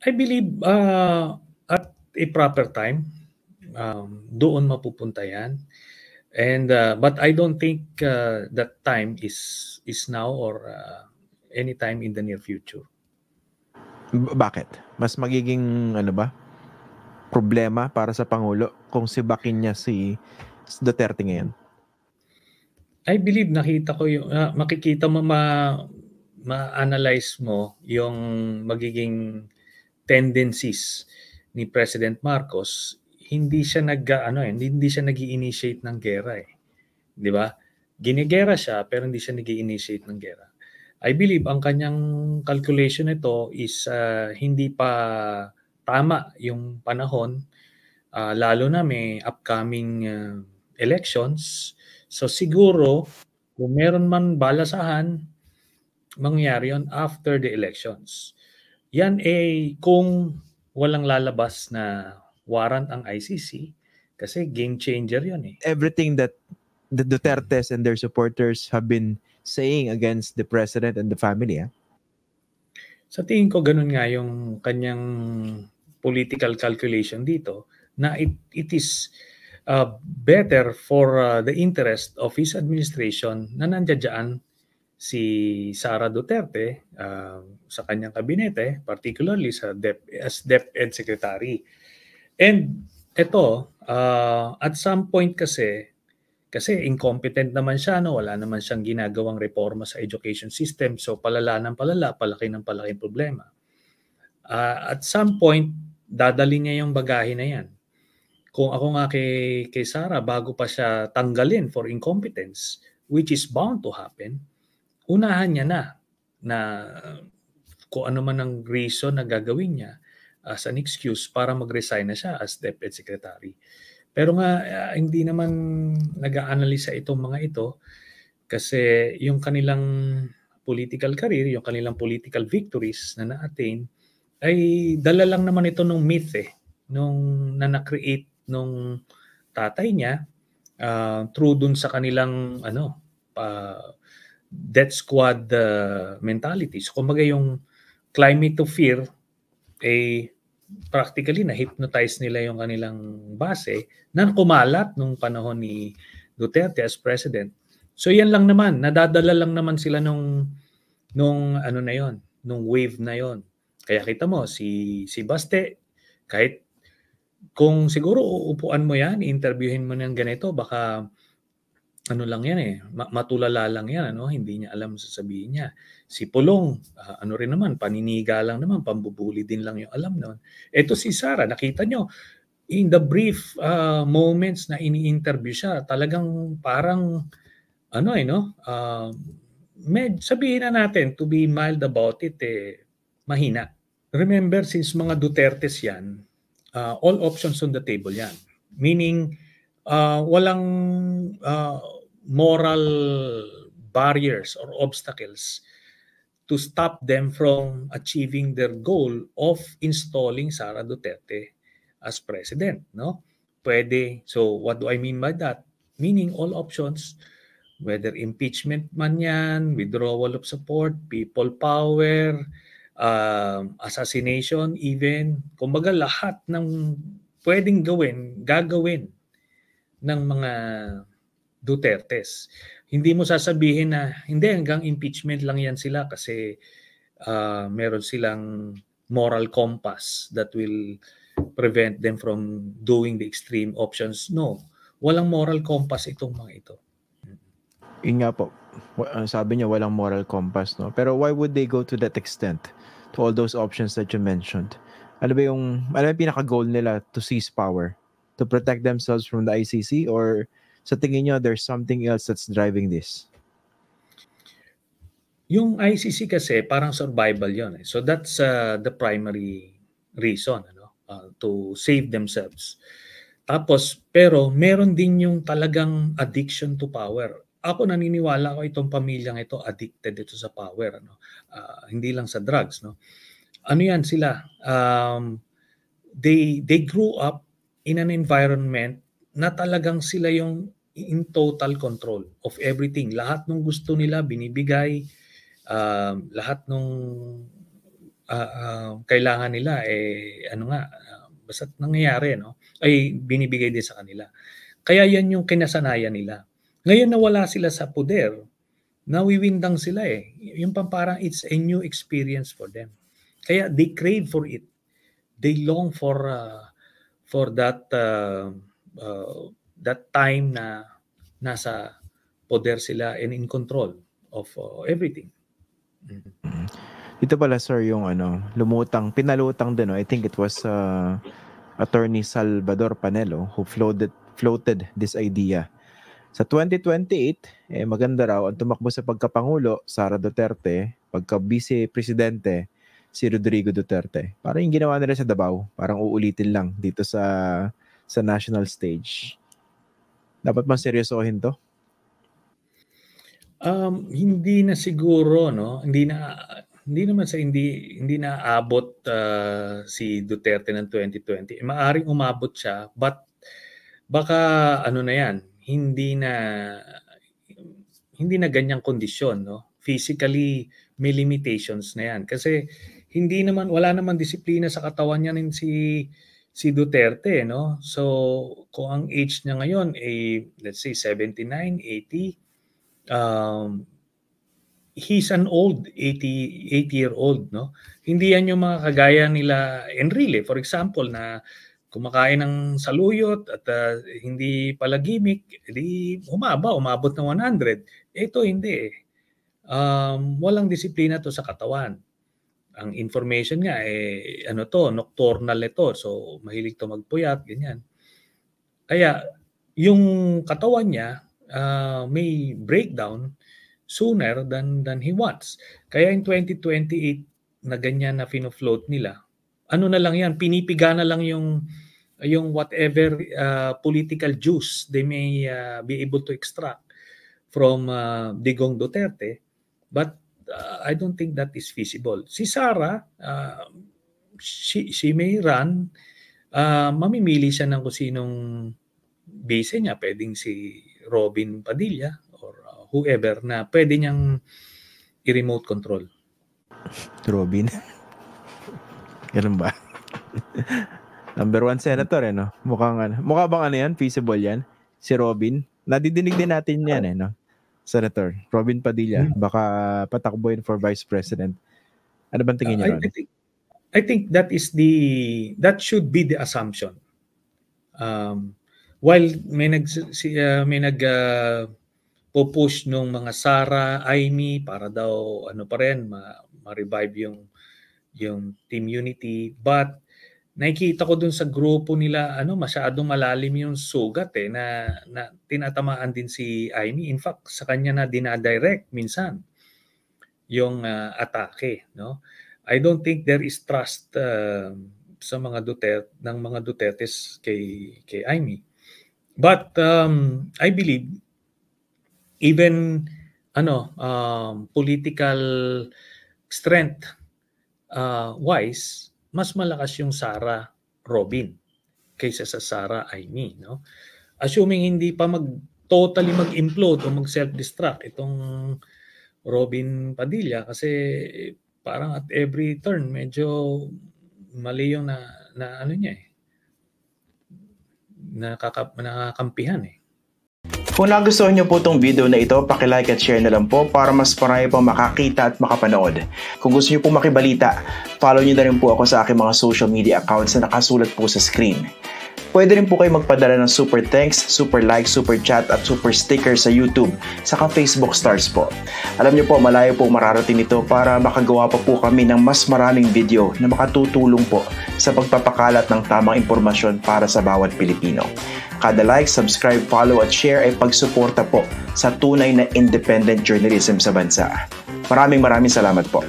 I believe at a proper time, doon mapupunta yan. And but I don't think that time is now or anytime in the near future. Bakit? Mas magiging ano ba? Problema para sa Pangulo kung sibakin niya si Duterte ngayon? I believe nakita ko yung makikita mo ma-analyze mo yung magiging tendencies ni President Marcos. Hindi siya hindi siya nag-i-initiate ng gera eh. 'Di ba? Ginigera siya pero hindi siya nag-i-initiate ng gera. I believe ang kanyang calculation nito is hindi pa tama yung panahon, lalo na may upcoming elections. So siguro kung meron man balasahan, mangyayari yun after the elections. Yan kung walang lalabas na warrant ang ICC kasi game changer yun eh. Everything that the Dutertes and their supporters have been saying against the president and the family. Sa tingin ko ganun nga yung kanyang political calculation dito na it is better for the interest of his administration na nandiyan si Sara Duterte sa kanyang kabinete, particularly as DepEd Secretary. And ito, at some point kasi incompetent naman siya, no? Wala naman siyang ginagawang reforma sa education system. So palala ng palala, palaki ng palaki problema. At some point, dadali niya yung bagahe na yan. Kung ako nga kay Sara, bago pa siya tanggalin for incompetence, which is bound to happen, unahan niya na kung ano man ang reason na gagawin niya as an excuse para mag-resign na siya as DepEd Secretary. Pero nga, hindi naman nag-a-analysa itong mga ito kasi yung kanilang political career, yung kanilang political victories na na-attain, ay dala lang naman ito nung myth na na-create nung tatay niya through dun sa kanilang death squad mentality. So kumbaga yung climate of fear, practically na-hypnotize nila yung kanilang base na kumalat nung panahon ni Duterte as president. So yan lang naman, nadadala lang naman sila nung na yon, nung wave na yon. Kaya kita mo si Baste, kahit kung siguro uupuan mo yan, interviewin mo ng ganito, baka lang yan matulala lang yan, hindi niya alam sasabihin niya. Si Pulong, rin naman, paniniga lang naman, pambubuli din lang yung alam noon. Ito si Sara, nakita nyo, in the brief moments na ini-interview siya, talagang parang, sabihin na natin, to be mild about it, mahina. Remember, since mga Dutertes yan, all options on the table yan. Meaning, walang moral barriers or obstacles to stop them from achieving their goal of installing Sara Duterte as president, no? Pwede. So what do I mean by that? Meaning all options, whether impeachment man yan, withdrawal of support, people power, assassination even, kumbaga lahat ng pwedeng gagawin ng mga Dutertes. Hindi mo sasabihin na hindi, hanggang impeachment lang yan sila kasi meron silang moral compass that will prevent them from doing the extreme options. No, walang moral compass itong mga ito. Yun nga po, sabi niya walang moral compass, no? Pero why would they go to that extent, to all those options that you mentioned? Ano yung pinaka-goal nila to seize power? To protect themselves from the ICC, or sa tingin niyo there's something else that's driving this? Yung ICC kasi parang survival yon. So that's the primary reason to save themselves. Tapos pero meron din yung talagang addiction to power. Ako naniniwala ko itong pamilyang ito addicted ito sa power, hindi lang sa drugs, no. Ano yan sila? They grew up in an environment na talagang sila yung in total control of everything. Lahat ng gusto nila binibigay, lahat ng kailangan nila basta nangyayari, no, ay binibigay din sa kanila. Kaya yan yung kinasanayan nila. Ngayon na wala sila sa poder, nawiwindang sila yung parang it's a new experience for them. Kaya they crave for it. They long for that time na nasa poder sila and in control of everything. Dito pala sir yung pinalutang din, I think it was Attorney Salvador Panelo who floated this idea. Sa 2028, maganda raw ang tumakbo sa pagkapangulo, Sara Duterte, pagka vice-presidente, si Rodrigo Duterte. Parang yung ginawa nila sa Davao, parang uulitin lang dito sa national stage. Dapat man seryosohin to? Hindi na siguro, no? Hindi na aabot si Duterte ng 2020. Maaring umabot siya, but baka na yan, hindi na ganyang kondisyon, no? Physically may limitations na yan kasi wala naman disiplina sa katawan niya si Duterte, no? So kung ang age niya ngayon ay let's say 79, 80, he's an old 80-year-old, no? Hindi yan yung mga kagaya nila Enrile, for example, na kumakain ng saluyot at hindi pala gimmick, umabot ng 100. Ito hindi. Walang disiplina to sa katawan. Ang information nga nocturnal ito. So mahilig to magpuyat, ganyan. Kaya yung katawan niya may breakdown sooner than he wants. Kaya in 2028 na ganyan na fino-float nila, na lang yan, pinipiga na lang yung whatever political juice they may be able to extract from Digong Duterte, but I don't think that is feasible. Si Sara, she may run, mamimili siya ng kung sinong base niya, pwedeng si Robin Padilla or whoever na pwede niyang i-remote control. Robin? Ganun ba? Number 1 senator, no? Mukha bang yan? Feasible yan? Si Robin? Nadidinig din natin yan, no? Senator Robin Padilla, baka patakbuhin for Vice President. Ano bang tingin niyo? I think that should be the assumption. While may push nung mga Sara, Amy para daw pa rin ma-revive yung team unity, but nakikita ko dun sa grupo nila masyadong malalim yung sugat na tinatamaan din si Amy. In fact, sa kanya na dinadirect minsan yung atake, no? I don't think there is trust sa mga Dutertes kay Amy. But I believe even political strength wise, mas malakas yung Sara Robin kaysa sa Sara Amy, no? Assuming hindi pa totally mag-implode o mag-self-destruct itong Robin Padilla, kasi parang at every turn medyo mali yung nakakampihan Kung nagustuhan niyo po itong video na ito, paki-like at share na lang po para mas marami pang makakita at makapanood. Kung gusto niyo po makibalita, follow niyo na rin po ako sa aking mga social media accounts na nakasulat po sa screen. Pwede rin po kayo magpadala ng super thanks, super like, super chat at super sticker sa YouTube, saka Facebook stars po. Alam niyo po, malayo po mararating ito para makagawa pa po kami ng mas maraming video na makatutulong po sa pagpapakalat ng tamang impormasyon para sa bawat Pilipino. Kada like, subscribe, follow at share ay pagsuporta po sa tunay na independent journalism sa bansa. Maraming salamat po.